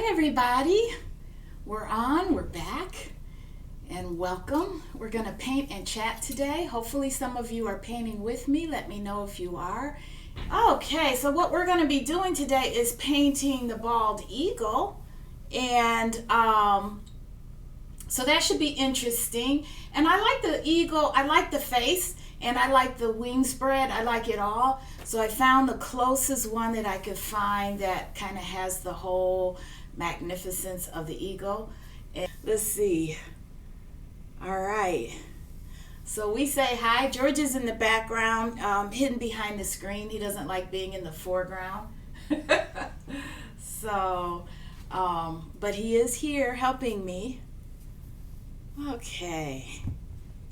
everybody. We're back, and welcome. We're going to paint and chat today. Hopefully some of you are painting with me. Let me know if you are. Okay, so what we're going to be doing today is painting the bald eagle, and so that should be interesting. And I like the eagle, I like the face, and I like the wing spread. I like it all. So I found the closest one that I could find that kind of has the whole magnificence of the eagle. And let's see. All right. So we say hi. George is in the background, hidden behind the screen. He doesn't like being in the foreground. So, but he is here helping me. Okay. I'm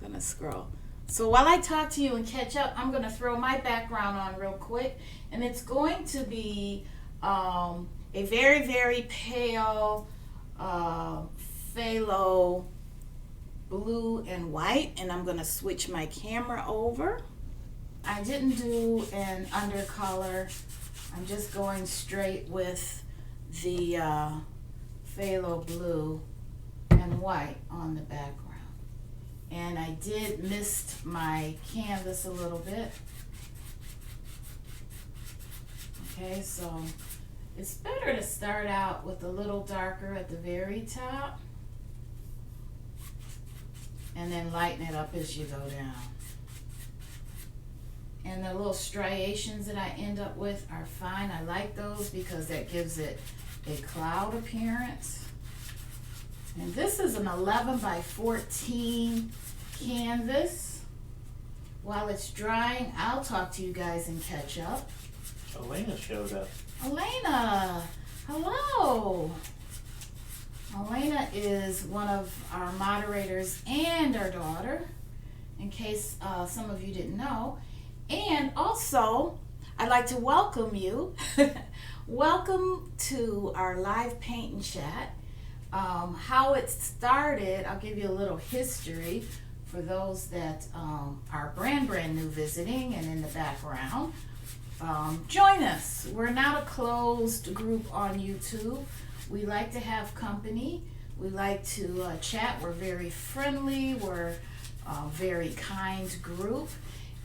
gonna scroll. So while I talk to you and catch up, I'm going to throw my background on real quick. And it's going to be a very, very pale phthalo blue and white. And I'm going to switch my camera over. I didn't do an undercolor. I'm just going straight with the phthalo blue and white on the background. And I did mist my canvas a little bit. Okay, so it's better to start out with a little darker at the very top and then lighten it up as you go down. And the little striations that I end up with are fine. I like those because that gives it a cloud appearance. And this is an 11 by 14 canvas. While it's drying, I'll talk to you guys and catch up. Elena showed up. Elena, hello. Elena is one of our moderators and our daughter, in case some of you didn't know. And also, I'd like to welcome you. Welcome to our live paint and chat. How it started, I'll give you a little history for those that are brand new visiting and in the background. Join us. We're not a closed group on YouTube. We like to have company. We like to chat. We're very friendly. We're a very kind group.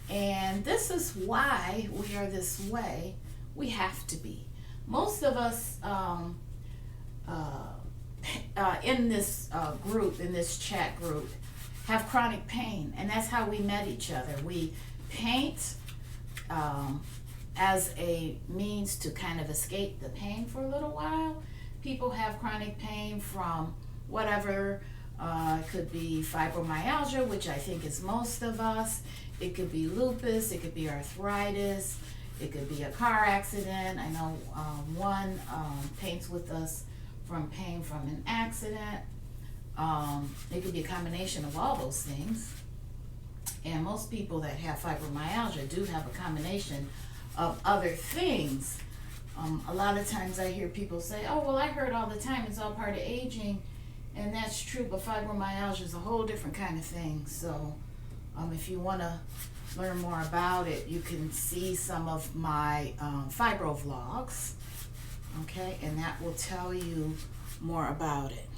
And this is why we are this way. We have to be. Most of us in this group, in this chat group, have chronic pain, and that's how we met each other. We paint as a means to kind of escape the pain for a little while. People have chronic pain from whatever. It could be fibromyalgia, which I think is most of us. It could be lupus. It could be arthritis. It could be a car accident. I know one paints with us from pain from an accident. It could be a combination of all those things. And most people that have fibromyalgia do have a combination of other things. A lot of times I hear people say, oh, well, I heard all the time it's all part of aging. And that's true, but fibromyalgia is a whole different kind of thing. So if you want to learn more about it, you can see some of my fibro vlogs. Okay, and that will tell you more about it.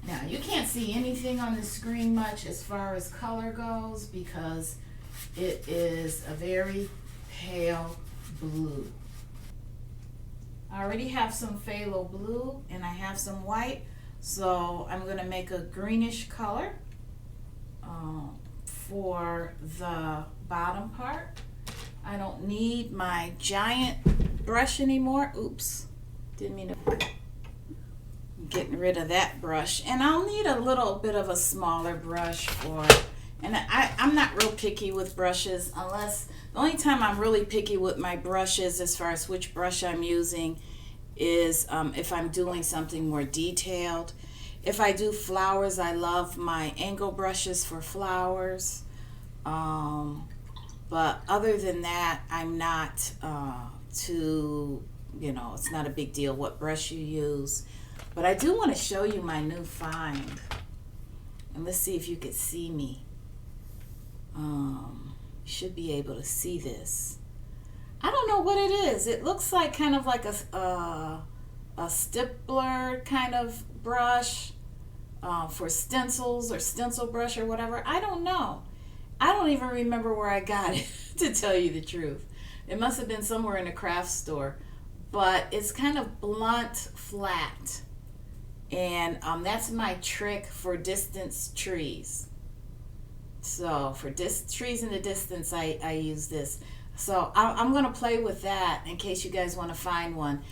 Now, you can't see anything on the screen much as far as color goes because it is a very pale blue. I already have some phthalo blue and I have some white, so I'm going to make a greenish color for the bottom part. I don't need my giant brush anymore. Oops, didn't mean to. I'm getting rid of that brush, and I'll need a little bit of a smaller brush for, and I'm not real picky with brushes unless, the only time I'm really picky with my brushes as far as which brush I'm using is if I'm doing something more detailed. If I do flowers, I love my angle brushes for flowers. But other than that, I'm not too, it's not a big deal what brush you use. But I do want to show you my new find. And let's see if you could see me. You should be able to see this. I don't know what it is. It looks like kind of like a a stippler kind of brush for stencils or stencil brush or whatever. I don't know. I don't even remember where I got it, to tell you the truth. It must have been somewhere in a craft store. But it's kind of blunt, flat. And that's my trick for distance trees. So for trees in the distance, I use this. So I'm going to play with that in case you guys want to find one.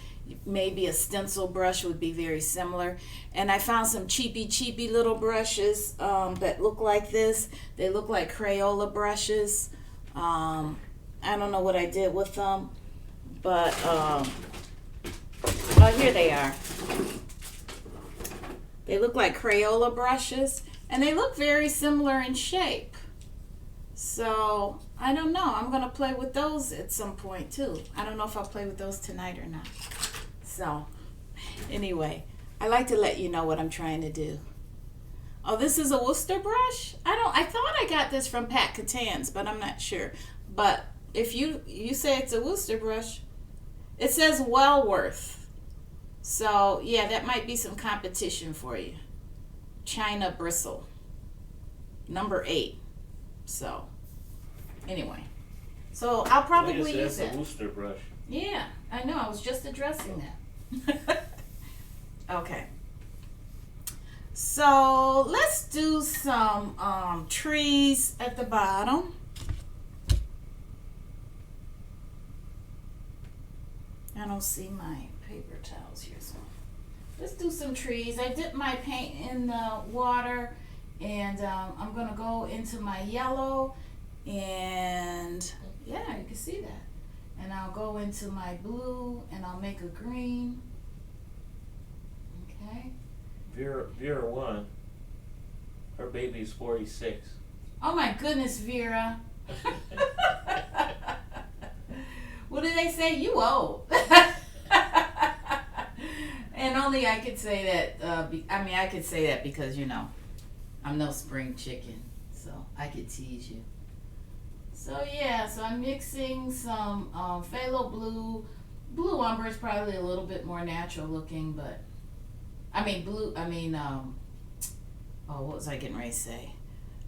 Maybe a stencil brush would be very similar. And I found some cheapy little brushes that look like this. They look like Crayola brushes. I don't know what I did with them. But, oh, here they are. They look like Crayola brushes. And they look very similar in shape. So, I don't know. I'm going to play with those at some point, too. I don't know if I'll play with those tonight or not. So, anyway, I like to let you know what I'm trying to do. Oh, this is a Worcester brush? I thought I got this from Pat Catan's, but I'm not sure. But if you say it's a Worcester brush, it says Wellworth. So, yeah, that might be some competition for you. China Bristle. Number 8. So, anyway. So, I'll probably use it. That's a Worcester brush. Yeah, I know. I was just addressing that. Okay. So, let's do some trees at the bottom. I don't see my paper towels here, so let's do some trees. I dipped my paint in the water, and I'm going to go into my yellow, and yeah, you can see that. And I'll go into my blue, and I'll make a green. Okay. Vera won. Her baby's 46. Oh my goodness, Vera. What do they say? You old. And only I could say that, I could say that because, I'm no spring chicken. So I could tease you. So yeah, so I'm mixing some phthalo blue. Blue umber is probably a little bit more natural looking, but what was I getting ready to say?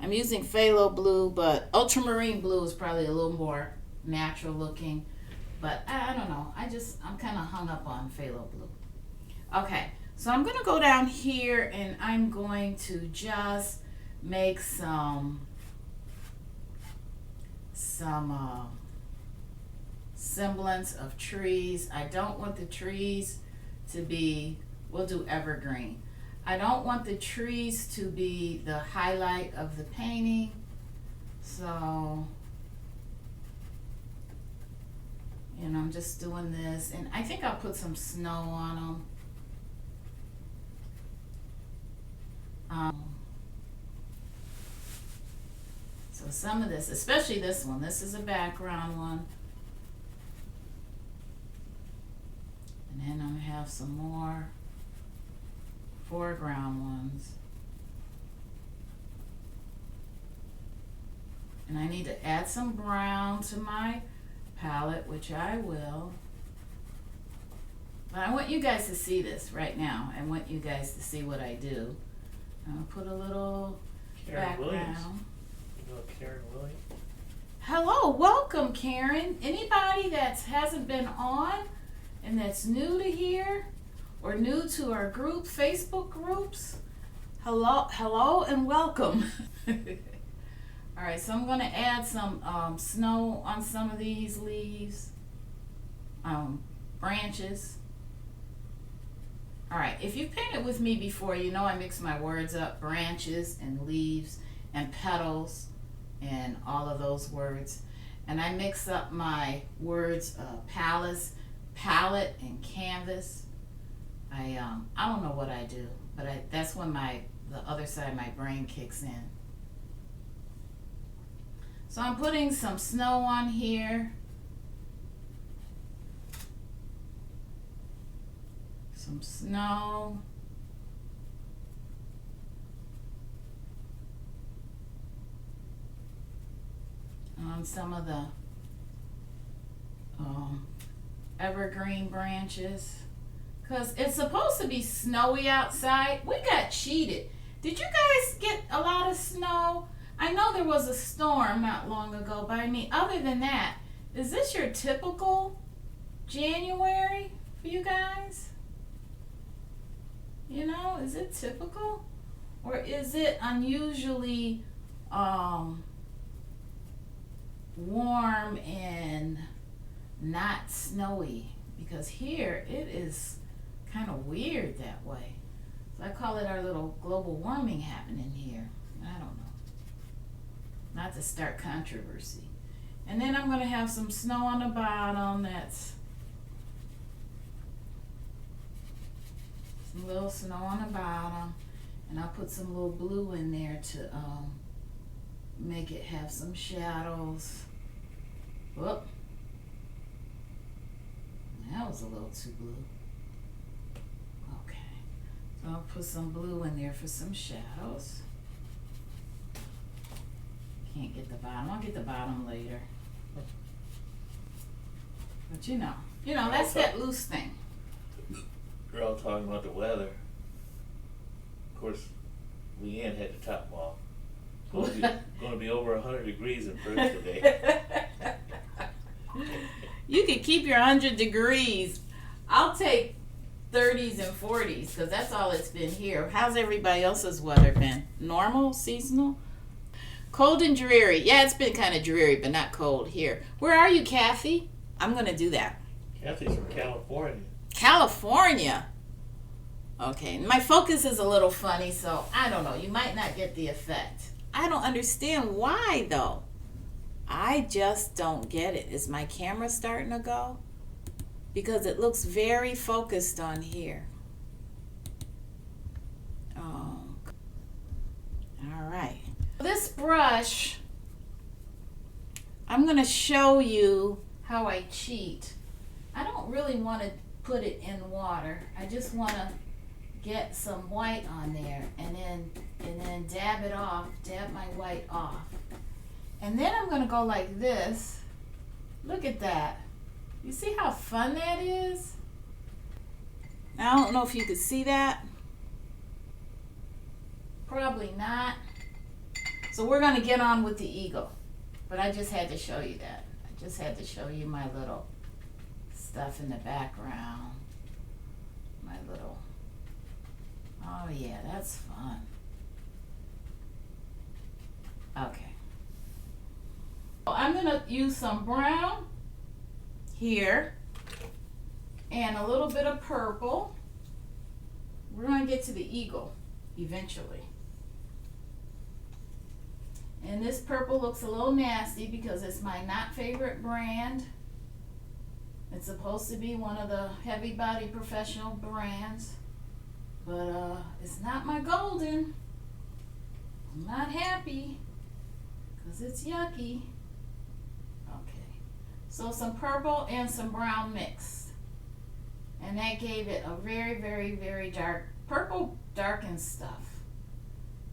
I'm using phthalo blue, but ultramarine blue is probably a little more natural looking. But I don't know. I'm kind of hung up on phthalo blue. Okay, so I'm going to go down here and I'm going to just make some semblance of trees. I don't want the trees to be, we'll do evergreen. I don't want the trees to be the highlight of the painting. So, I'm just doing this. And I think I'll put some snow on them. So some of this, especially this one, this is a background one. And then I'm going to have some more foreground ones. And I need to add some brown to my palette, which I will. But I want you guys to see this right now. I want you guys to see what I do. I'll put a little background. Williams. You know Karen Williams? Hello, welcome Karen. Anybody that hasn't been on and that's new to here or new to our group, Facebook groups, hello and welcome. All right, so I'm going to add some snow on some of these leaves, branches. All right, if you've painted with me before, you know I mix my words up, branches and leaves and petals and all of those words. And I mix up my words, palette and canvas. I don't know what I do, but that's when the other side of my brain kicks in. So I'm putting some snow on here. Some snow. On some of the evergreen branches, Because it's supposed to be snowy outside. We got cheated. Did you guys get a lot of snow? I know there was a storm not long ago, but I mean, other than that, is this your typical January for you guys? You know, is it typical? Or is it unusually warm and not snowy? Because here it is kind of weird that way. So I call it our little global warming happening here. I don't know. Not to start controversy. And then I'm going to have some snow on the bottom. That's some little snow on the bottom. And I'll put some little blue in there to make it have some shadows. Whoop. That was a little too blue. Okay. So I'll put some blue in there for some shadows. Can't get the bottom. I'll get the bottom later. But you know, that's that loose thing. You're all talking about the weather. Of course, Leanne had to top them off. It's going to be over 100 degrees in Perth today. You can keep your 100 degrees. I'll take 30s and 40s because that's all it's been here. How's everybody else's weather been? Normal? Seasonal? Cold and dreary. Yeah, it's been kind of dreary, but not cold here. Where are you, Kathy? I'm going to do that. Kathy's from California. California? Okay, my focus is a little funny, so I don't know. You might not get the effect. I don't understand why, though. I just don't get it. Is my camera starting to go? Because it looks very focused on here. Oh. All right. This brush, I'm going to show you how I cheat. I don't really want to put it in water. I just want to get some white on there and then dab it off, dab my white off. And then I'm going to go like this. Look at that. You see how fun that is? I don't know if you could see that. Probably not. So we're going to get on with the eagle. But I just had to show you that. I just had to show you my little stuff in the background. My little... Oh yeah, that's fun. Okay. I'm going to use some brown here and a little bit of purple. We're going to get to the eagle eventually. And this purple looks a little nasty because it's my not favorite brand. It's supposed to be one of the heavy body professional brands. But it's not my golden. I'm not happy because it's yucky. Okay, so some purple and some brown mixed. And that gave it a very, very, very dark, purple darkened stuff.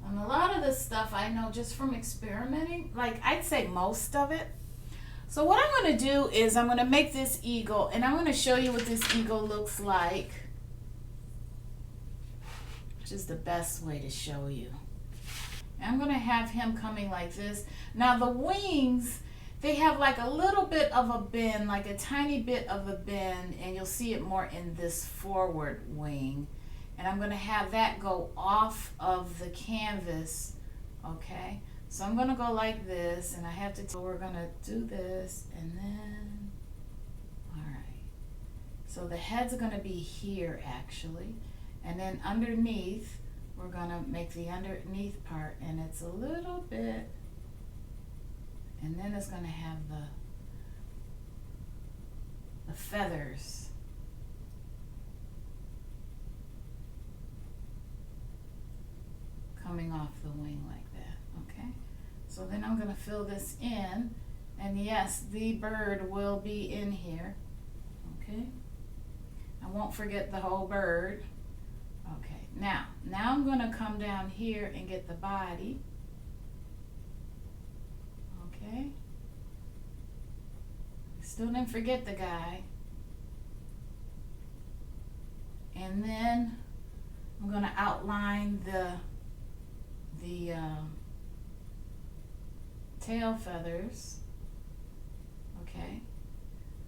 And a lot of this stuff I know just from experimenting, like I'd say most of it. So what I'm going to do is I'm going to make this eagle and I'm going to show you what this eagle looks like. Which is the best way to show you. I'm going to have him coming like this. Now the wings, they have like a little bit of a bend, like a tiny bit of a bend, and you'll see it more in this forward wing. And I'm going to have that go off of the canvas, okay? So I'm going to go like this, and I have to, so we're going to do this, and then, all right. So the heads are going to be here actually. And then underneath, we're going to make the underneath part, and it's a little bit, and then it's going to have the feathers. Coming off the wing like that, okay? So then I'm going to fill this in, and yes, the bird will be in here, okay? I won't forget the whole bird. Okay, now I'm going to come down here and get the body. Okay. Still didn't forget the guy. And then I'm going to outline the tail feathers. Okay.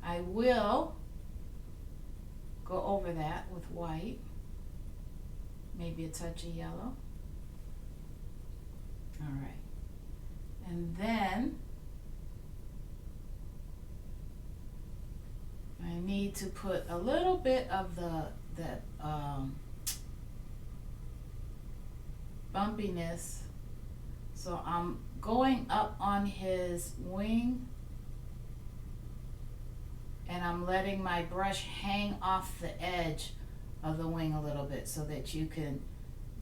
I will go over that with white, maybe a touch of yellow. All right. And then I need to put a little bit of that bumpiness. So I'm going up on his wing and I'm letting my brush hang off the edge of the wing a little bit so that you can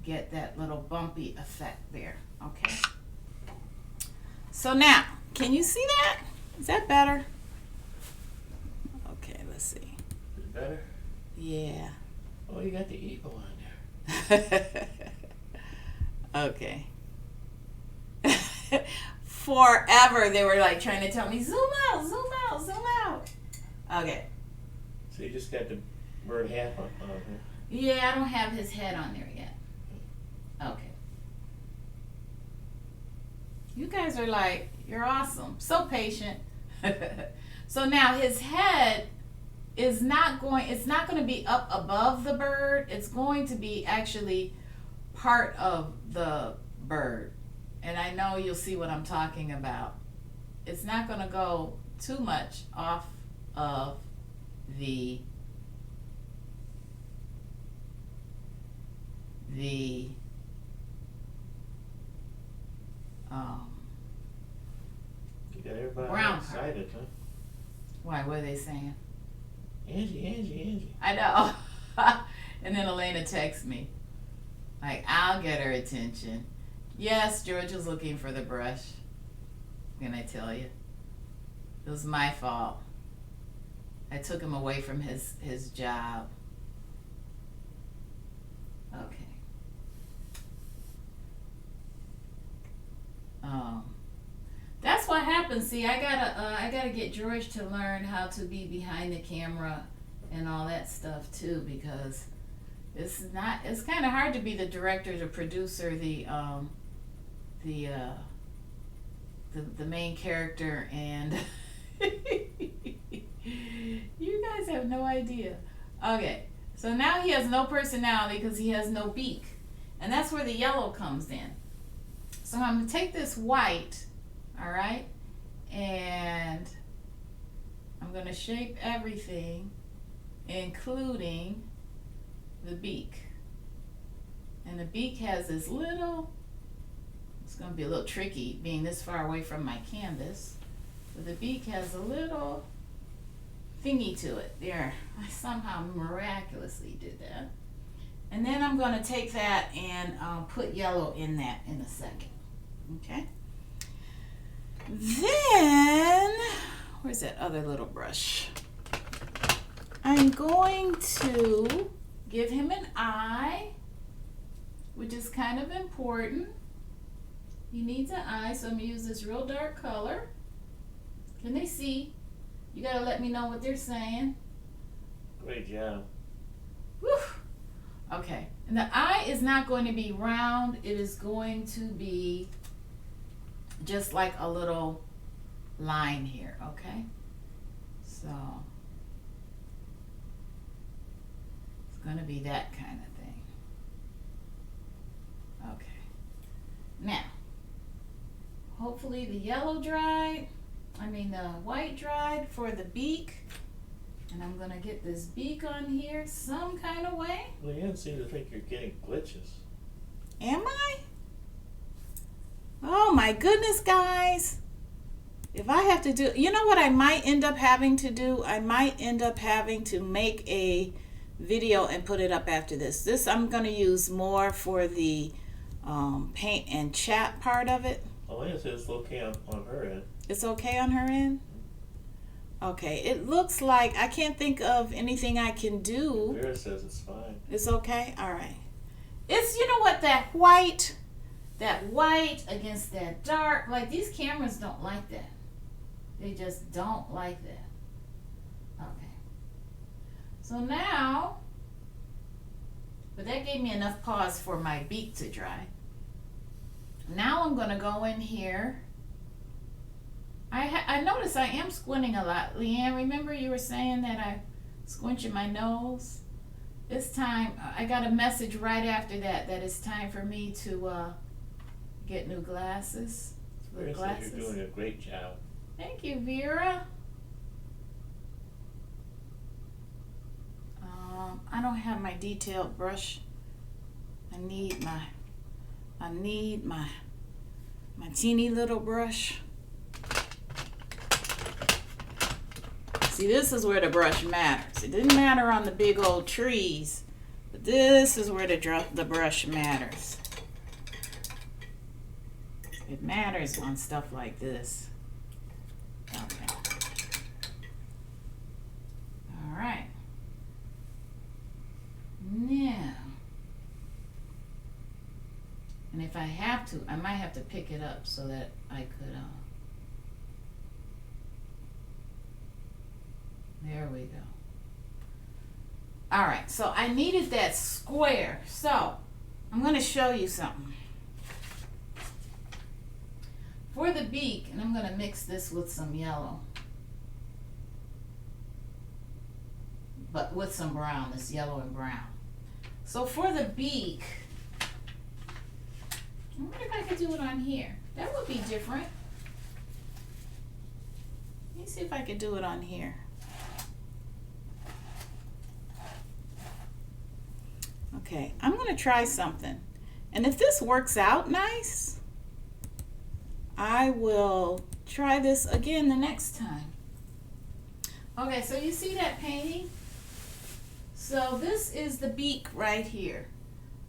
get that little bumpy effect there. Okay. So now, can you see that? Is that better? Okay, let's see. Is it better? Yeah. Oh, you got the eagle on there. Okay. Forever they were like trying to tell me, zoom out, zoom out, zoom out. Okay. So you just got the bird half on here? Yeah, I don't have his head on there yet. Okay. You guys are like, you're awesome. So patient. So now his head is not going, it's not going to be up above the bird. It's going to be actually part of the bird. And I know you'll see what I'm talking about. It's not going to go too much off of the You got everybody brown excited, huh? Why, what are they saying? Angie. I know. And then Elena texts me, like, I'll get her attention. Yes, George was looking for the brush. Can I tell you? It was my fault. I took him away from his job. Okay. That's what happens. See, I gotta get George to learn how to be behind the camera and all that stuff too, because it's kind of hard to be the director, the producer, the main character, and you guys have no idea. Okay, so now he has no personality because he has no beak, and that's where the yellow comes in. So I'm going to take this white, all right, and I'm going to shape everything, including the beak. And the beak has this little, it's going to be a little tricky being this far away from my canvas, but the beak has a little thingy to it. There, I somehow miraculously did that. And then I'm going to take that and put yellow in that in a second. Okay. Then, where's that other little brush? I'm going to give him an eye, which is kind of important. He needs an eye, so I'm going to use this real dark color. Can they see? You got to let me know what they're saying. Great job. Whew. Okay. And the eye is not going to be round. It is going to be just like a little line here, okay? So it's going to be that kind of thing. Okay. Now, hopefully the yellow dried, the white dried for the beak. And I'm going to get this beak on here some kind of way. Well, you don't seem to think you're getting glitches. Am I? Oh my goodness, guys. If I have to do, you know what I might end up having to do? I might end up having to make a video and put it up after this. This I'm going to use more for the paint and chat part of it. Elena says it's okay on her end. It's okay on her end? Okay, it looks like I can't think of anything I can do. Vera says it's fine. It's okay? All right. It's, you know what, that white against that dark, like these cameras don't like that. They just don't like that. Okay. So now But that gave me enough pause for my beak to dry. Now I'm going to go in here. I notice I am squinting a lot. Leanne, remember you were saying that I squinch in my nose? This time, I got a message right after that it's time for me to get new glasses. Vera says you're doing a great job. Thank you, Vera. I don't have my detailed brush. I need my teeny little brush. See, this is where the brush matters. It didn't matter on the big old trees, but this is where the brush matters. It matters on stuff like this. Okay. All right. Now, and if I have to, I might have to pick it up so that I could, there we go. All right, so I needed that square. So I'm going to show you something. For the beak, and I'm going to mix this with some yellow, but with some brown, this yellow and brown. So for the beak, I wonder if I could do it on here. That would be different. Let me see if I could do it on here. Okay, I'm going to try something. And if this works out nice, I will try this again the next time. Okay, so you see that painting? So this is the beak right here.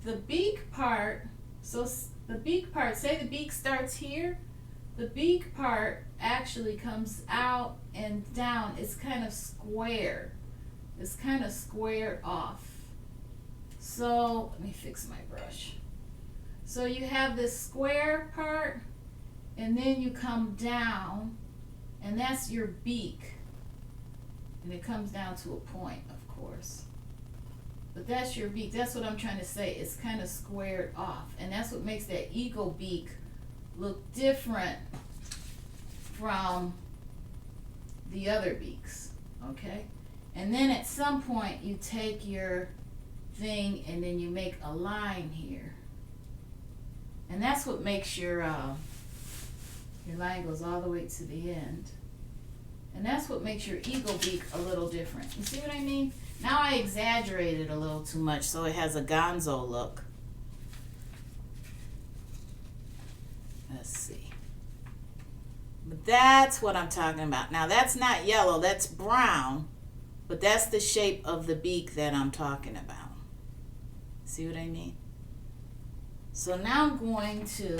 The beak part, so the beak part, say the beak starts here, the beak part actually comes out and down. It's kind of square. It's kind of squared off. So let me fix my brush. So you have this square part, and then you come down, and that's your beak. And it comes down to a point, of course. But that's your beak. That's what I'm trying to say. It's kind of squared off. And that's what makes that eagle beak look different from the other beaks. Okay? And then at some point you take your thing and then you make a line here. And that's what makes your line goes all the way to the end. And that's what makes your eagle beak a little different. You see what I mean? Now I exaggerated a little too much so it has a gonzo look. Let's see. But that's what I'm talking about. Now that's not yellow, that's brown. But that's the shape of the beak that I'm talking about. See what I mean? So now I'm going to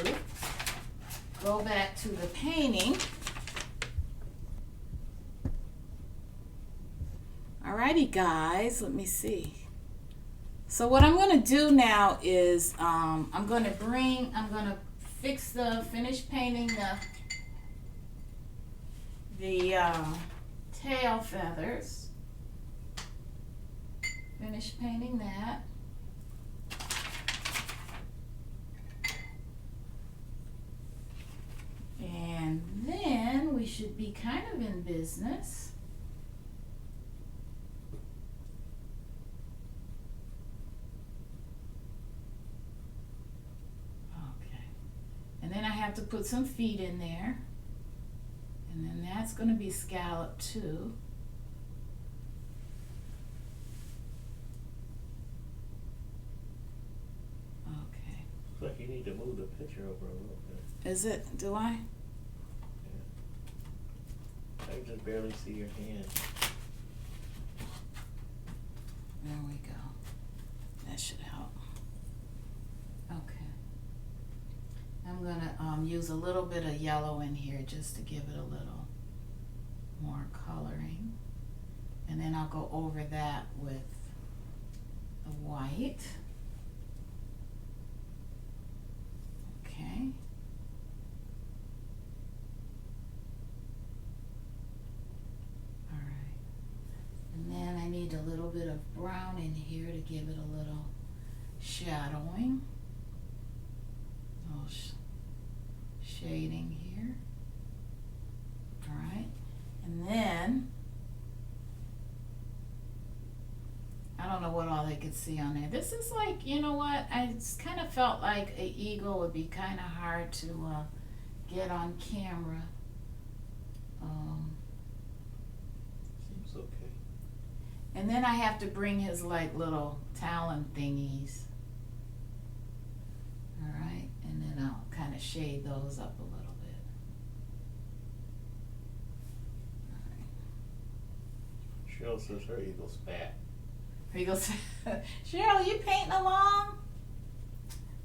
go back to the painting. Alrighty guys, let me see. So what I'm going to do now is I'm going to finish painting the tail feathers. Finish painting that. And then we should be kind of in business. Okay. And then I have to put some feet in there. And then that's going to be scalloped too. Okay. Looks like you need to move the picture over a little bit. Is it? Do I? Yeah. I can just barely see your hand. There we go. That should help. Okay. I'm going to use a little bit of yellow in here just to give it a little more coloring. And then I'll go over that with the white. Okay. All right. And then I need a little bit of brown in here to give it a little shadowing, a little shading here. All right, and then I don't know what all they could see on there. This is like, you know what? I just kind of felt like an eagle would be kind of hard to get on camera. Seems okay. And then I have to bring his like little talon thingies. All right, and then I'll kind of shade those up a little bit. All right. Cheryl says her eagle's fat. Here you go. Cheryl, you painting along?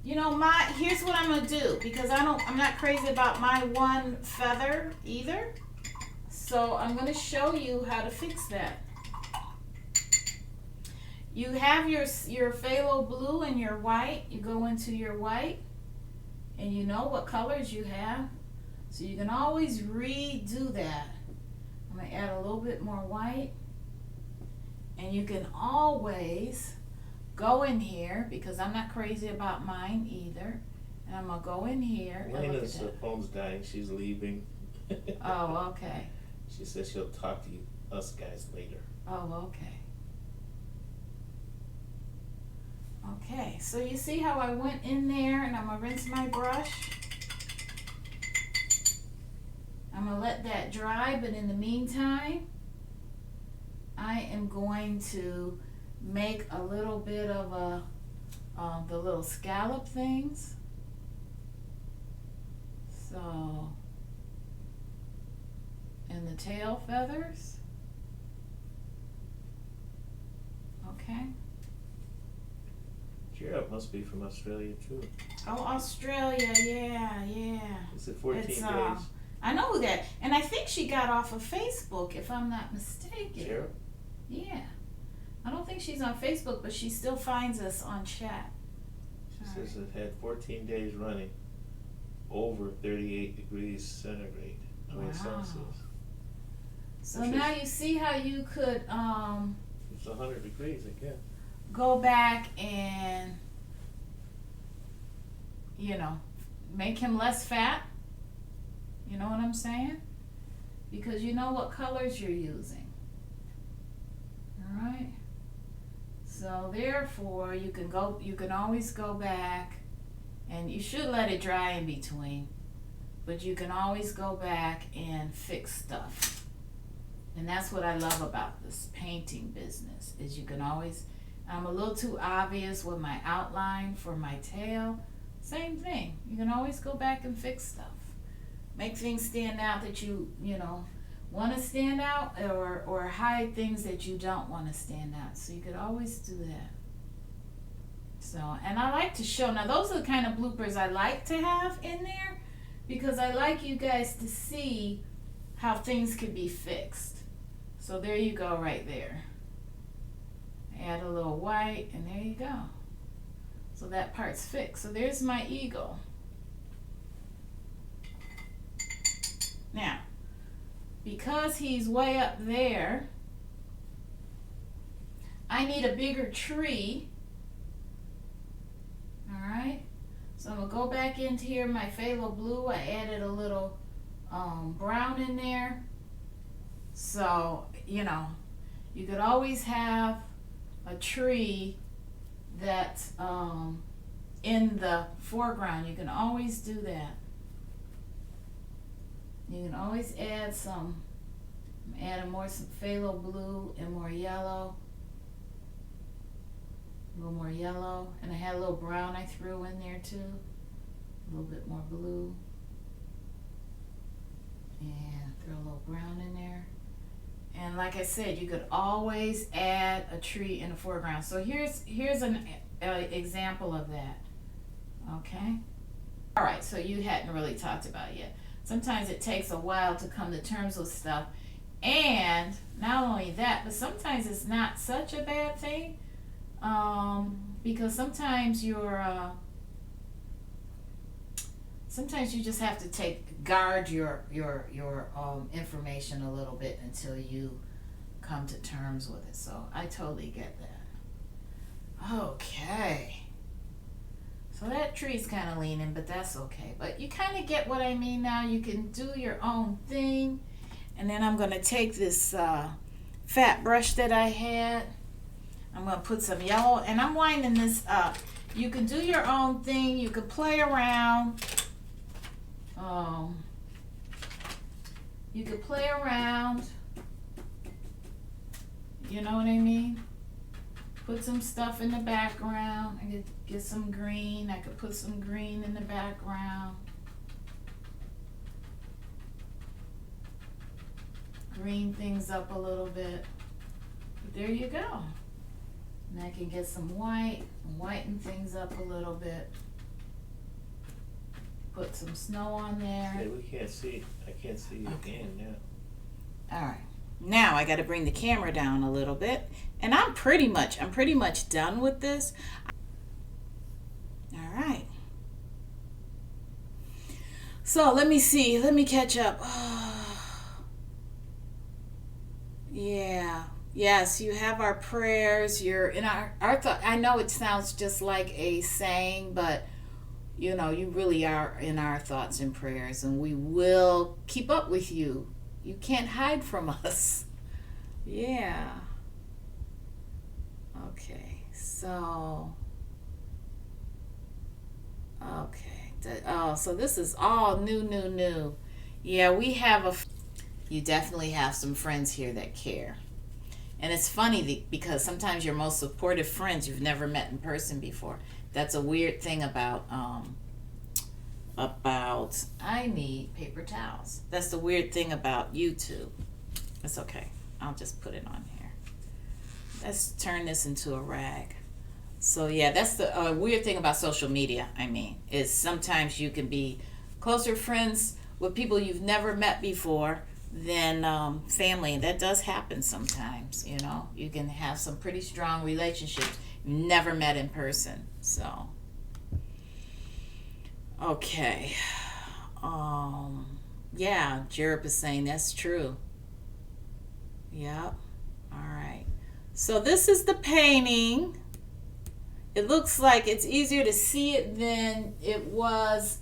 You know, here's what I'm gonna do, because I'm not crazy about my one feather either. So I'm gonna show you how to fix that. You have your phthalo blue and your white. You go into your white, and you know what colors you have, so you can always redo that. I'm gonna add a little bit more white. And you can always go in here, because I'm not crazy about mine either. And I'm going to go in here. Lena's phone's dying. She's leaving. Oh, okay. She says she'll talk to us guys later. Oh, okay. Okay, so you see how I went in there, and I'm going to rinse my brush. I'm going to let that dry, but in the meantime, I am going to make a little bit of the little scallop things. So, and the tail feathers. Okay. Gerald must be from Australia too. Oh, Australia, yeah. Is it 14 days? I know that, and I think she got off of Facebook, if I'm not mistaken. Gerald? Yeah. I don't think she's on Facebook, but she still finds us on chat. She says it had 14 days running over 38 degrees centigrade. Celsius. So now you see how you could it's 100 degrees again. Go back and, you know, make him less fat. You know what I'm saying? Because you know what colors you're using. Alright, so therefore you can always go back, and you should let it dry in between, but you can always go back and fix stuff. And that's what I love about this painting business, is you can always, I'm a little too obvious with my outline for my tail. Same thing, you can always go back and fix stuff. Make things stand out that you know, want to stand out, or hide things that you don't want to stand out. So you could always do that. So, and I like to show, now those are the kind of bloopers I like to have in there, because I like you guys to see how things could be fixed. So there you go right there. Add a little white, and there you go. So that part's fixed. So there's my eagle. Now, because he's way up there, I need a bigger tree. Alright, so I'm going to go back into here, my phthalo blue. I added a little brown in there. So, you know, you could always have a tree that's in the foreground. You can always do that. You can always add some, I'm adding some phthalo blue and more yellow. A little more yellow, and I had a little brown I threw in there too. A little bit more blue. And throw a little brown in there. And like I said, you could always add a tree in the foreground. So here's an example of that. Okay? Alright, so you hadn't really talked about it yet. Sometimes it takes a while to come to terms with stuff. And not only that, but sometimes it's not such a bad thing. Because sometimes sometimes you just have to guard your information a little bit until you come to terms with it. So I totally get that. Okay. So that tree's kind of leaning, but that's okay. But you kind of get what I mean now. You can do your own thing. And then I'm going to take this fat brush that I had. I'm going to put some yellow, and I'm winding this up. You can do your own thing. You can play around. You can play around. You know what I mean? Put some stuff in the background. I could get some green. I could put some green in the background. Green things up a little bit. But there you go. And I can get some white and whiten things up a little bit. Put some snow on there. Okay, we can't see. I can't see you again now. All right. Now I got to bring the camera down a little bit, and I'm pretty much done with this. All right. So let me see. Let me catch up. Yeah. Yes, you have our prayers. You're in our thought. I know it sounds just like a saying, but you know, you really are in our thoughts and prayers, and we will keep up with you. You can't hide from us. Yeah. Okay. So. Okay. So this is all new. Yeah, we have you definitely have some friends here that care. And it's funny because sometimes your most supportive friends you've never met in person before. That's a weird thing about I need paper towels. That's the weird thing about YouTube. It's okay. I'll just put it on here. Let's turn this into a rag. So yeah, that's the weird thing about social media, is sometimes you can be closer friends with people you've never met before than family. And that does happen sometimes, you know. You can have some pretty strong relationships you've never met in person. So, okay. Yeah, Jerip is saying that's true. Yep. All right. So this is the painting. It looks like it's easier to see it than it was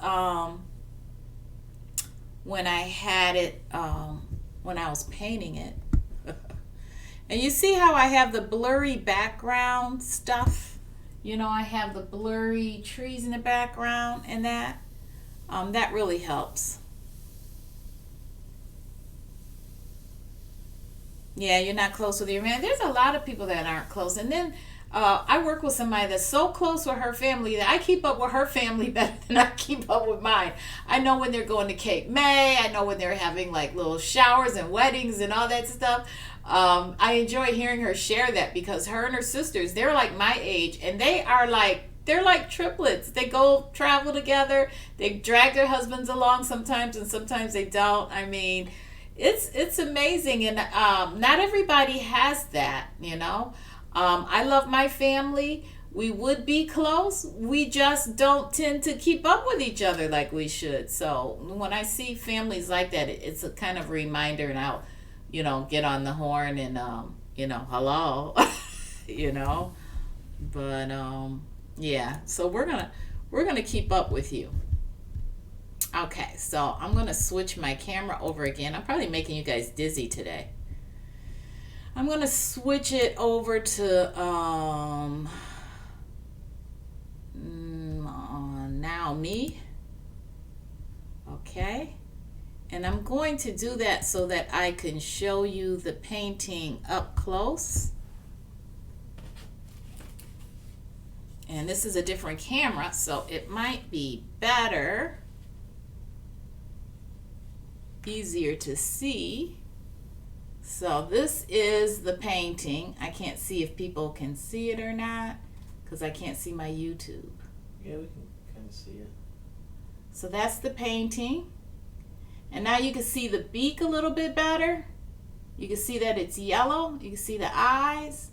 when I had it, when I was painting it. And you see how I have the blurry background stuff? You know, I have the blurry trees in the background and that. That really helps. Yeah, you're not close with your man. There's a lot of people that aren't close. And then I work with somebody that's so close with her family that I keep up with her family better than I keep up with mine. I know when they're going to Cape May. I know when they're having like little showers and weddings and all that stuff. I enjoy hearing her share that because her and her sisters, they're like my age, and they're like triplets. They go travel together. They drag their husbands along sometimes, and sometimes they don't. It's amazing, and not everybody has that, you know. I love my family. We would be close. We just don't tend to keep up with each other like we should. So when I see families like that, it's a kind of reminder, and I'll, you know, get on the horn and, you know, hello, you know. But yeah. So we're gonna keep up with you. Okay. So I'm gonna switch my camera over again. I'm probably making you guys dizzy today. I'm going to switch it over to Now Me. Okay. And I'm going to do that so that I can show you the painting up close. And this is a different camera, so it might be better, easier to see. So this is the painting. I can't see if people can see it or not because I can't see my YouTube. Yeah, we can kind of see it. So that's the painting. And now you can see the beak a little bit better. You can see that it's yellow. You can see the eyes.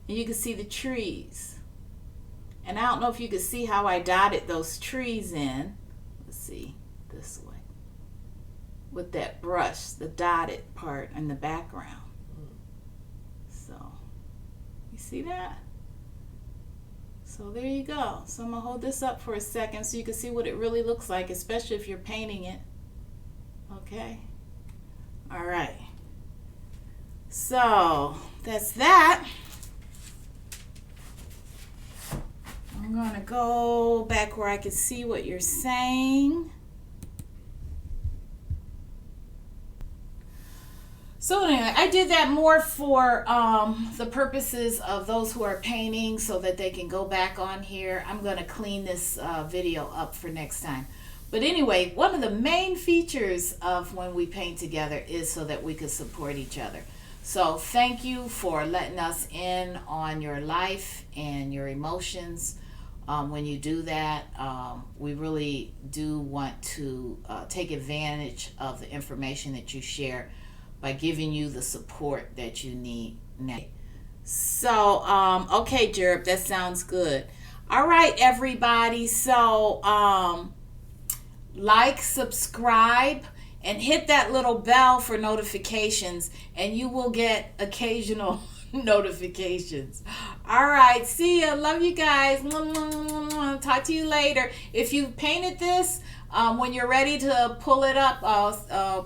And you can see the trees. And I don't know if you can see how I dotted those trees in. Let's see, this way. With that brush, the dotted part in the background. So, you see that? So there you go. So I'm going to hold this up for a second so you can see what it really looks like, especially if you're painting it. Okay. All right. So that's that. I'm going to go back where I can see what you're saying. So anyway, I did that more for the purposes of those who are painting so that they can go back on here. I'm going to clean this video up for next time. But anyway, one of the main features of when we paint together is so that we can support each other. So thank you for letting us in on your life and your emotions. When you do that, we really do want to take advantage of the information that you share by giving you the support that you need now. So, okay, Jerb, that sounds good. All right, everybody. So, like, subscribe, and hit that little bell for notifications, and you will get occasional notifications. All right, see ya. Love you guys. Talk to you later. If you painted this, when you're ready to pull it up,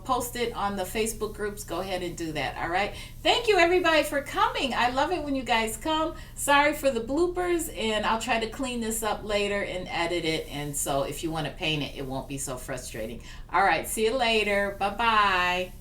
post it on the Facebook groups, go ahead and do that. All right. Thank you, everybody, for coming. I love it when you guys come. Sorry for the bloopers, and I'll try to clean this up later and edit it. And so if you want to paint it, it won't be so frustrating. All right. See you later. Bye-bye.